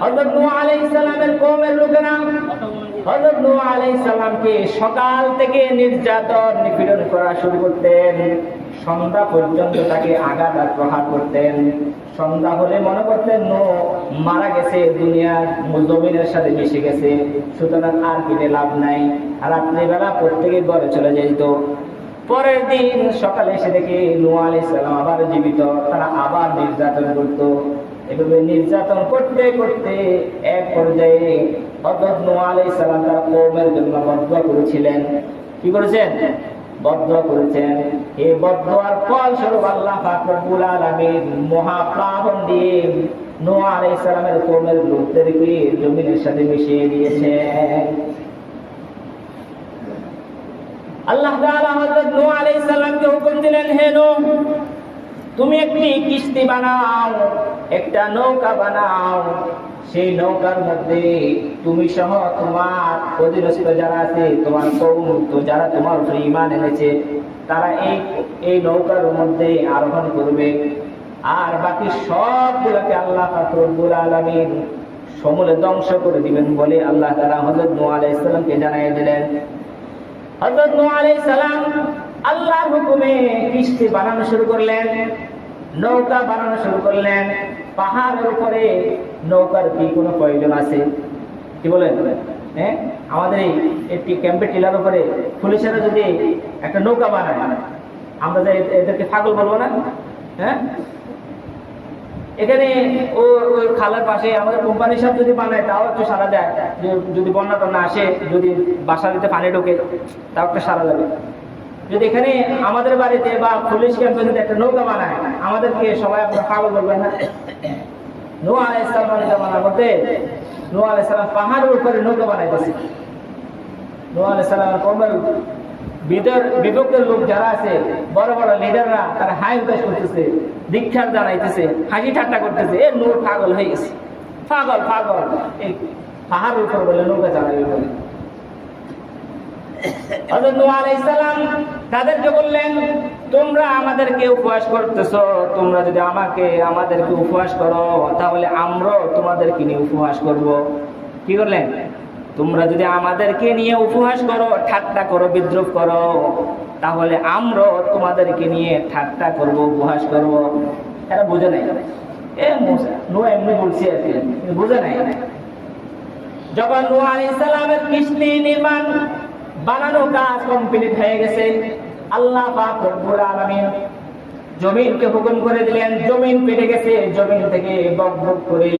হযরত নূহ আলাইহিস সালামের কওমের লোকেরা হযরত নূহ আলাইহিস সালামকে সকাল থেকে নির্যাতন নিপীড়ন করা শুরু করতেন, সন্ধ্যা পর্যন্ত তাকে আঘাত আর প্রহার করতেন। সন্ধ্যা হলে মনে করতেন নূহ মারা গেছে, দুনিয়ার জমিনের সাথে মিশে গেছে, সুতরাং আর ফিরে লাভ নাই। আর রাত্রিবেলা প্রত্যেকে ঘরে চলে যেত। পরের দিন সকালে এসে দেখে নূহ আলাইহিস সালাম আবার জীবিত, তারা আবার নির্যাতন করত। এভাবে নির্যাতন করতে করতে এক পর্যায়ে হযরত নূহ আলাইহিস সালাম তার কওমের জন্য বদদুয়া করেছিলেন। কি করেছেন? বদদুয়া করেছেন। এই বদদুয়ার ফলস্বরূপ আল্লাহ পাক রব্বুল আলামিন মহাপ্লাবন দিয়ে নূহ আলাইহিস সালামের কওমের লোকদেরকে জমিনের সাথে মিশিয়ে দিয়েছেন। আল্লাহ তাআলা হযরত নূহ আলাইহিস সালামকে হুকুম দিলেন, হে নূহ, তুমি একটি কিস্তি বানাও, একটা নৌকা বানাও। সেই নৌকার মধ্যে তুমি সহ তোমার অধীনস্থ যারা আছে, তোমার কওম, তো যারা তোমার উপরে ঈমান এনেছে, তারা এই নৌকার মধ্যে আরোহণ করবে। আর বাকি সবগুলোকে আল্লাহ পাক রব্বুল আলামিন সমূলে ধ্বংস করে দিবেন বলে আল্লাহ তাআলা হযরত নূহ আলাইহিস সালামকে জানিয়ে দিলেন। হযরত নূহ আলাইহিস সালাম আল্লাহর হুকুমে কিস্তি বানানো শুরু করলেন, নৌকা বানানো শুরু করলেন। পাহাড়ের উপরে নৌকার কি কোনো প্রয়োজন আছে? কি বলেন? হ্যাঁ, আমাদের একটি ক্যাম্পের টিলার উপরে পুলিশেরা যদি একটা নৌকা বানায়, আমরা যে এদেরকে পাগল বলবো না? হ্যাঁ, এখানে ওই খালের পাশে আমাদের কোম্পানির সাথে যদি বানায়, তাও একটু সারা দেয়। যদি বন্যা টন্যা আসে, যদি বাসা দিতে পানি ঢোকে, তাও একটা সারা যাবে। যদি এখানে আমাদের বাড়িতে বা পুলিশ ক্যাম্পে যদি একটা নৌকা বানায়, আমাদেরকে সবাই আপনারা পাগল বলবেন না? নূহ আলাইহিস সালামের জামানার মধ্যে নূহ আলাইহিস সালাম পাহাড়ের উপরে নৌকা বানাইতেছে। নূহ আলাইহিস সালামের কওমের বিপক্ষের লোক যারা আছে, বড় বড় লিডাররা, তারা হাই উদাস করতেছে, দীক্ষার জানাইতেছে, হাসি ঠাট্টা করতেছে। এ নূহ পাগল হয়ে গেছে, পাগল পাগল, এই পাহাড়ের উপর বলে নৌকা চালাবে বলে। হযরত নূহ আলাইহিস সালাম তাদেরকে বললেন, তোমরা আমাদেরকে উপহাস করতেছো, তোমরা যদি আমাদেরকে উপহাস করো, তাহলে আমরাও তোমাদেরকে নিয়ে উপহাস করব। কি করলেন? তোমরা যদি আমাদেরকে নিয়ে উপহাস করো, ঠাট্টা করো, বিদ্রুপ করো, তাহলে আমরাও তোমাদেরকে নিয়ে ঠাট্টা করব, উপহাস করব। এরা বুঝে নাই। নূহ এমনি বলছি আর কি, বুঝে নাই। যখন নূহ আলাইহিস সালামের কিস্তি নির্মাণ বানানো কাজ কমপ্লিট হয়ে গেছে, আল্লাহ পাক রব্বুল আলামিন জমিনকে হুকুম করে দিলেন। জমিন পেটে গেছে, জমিন থেকে বক বক করে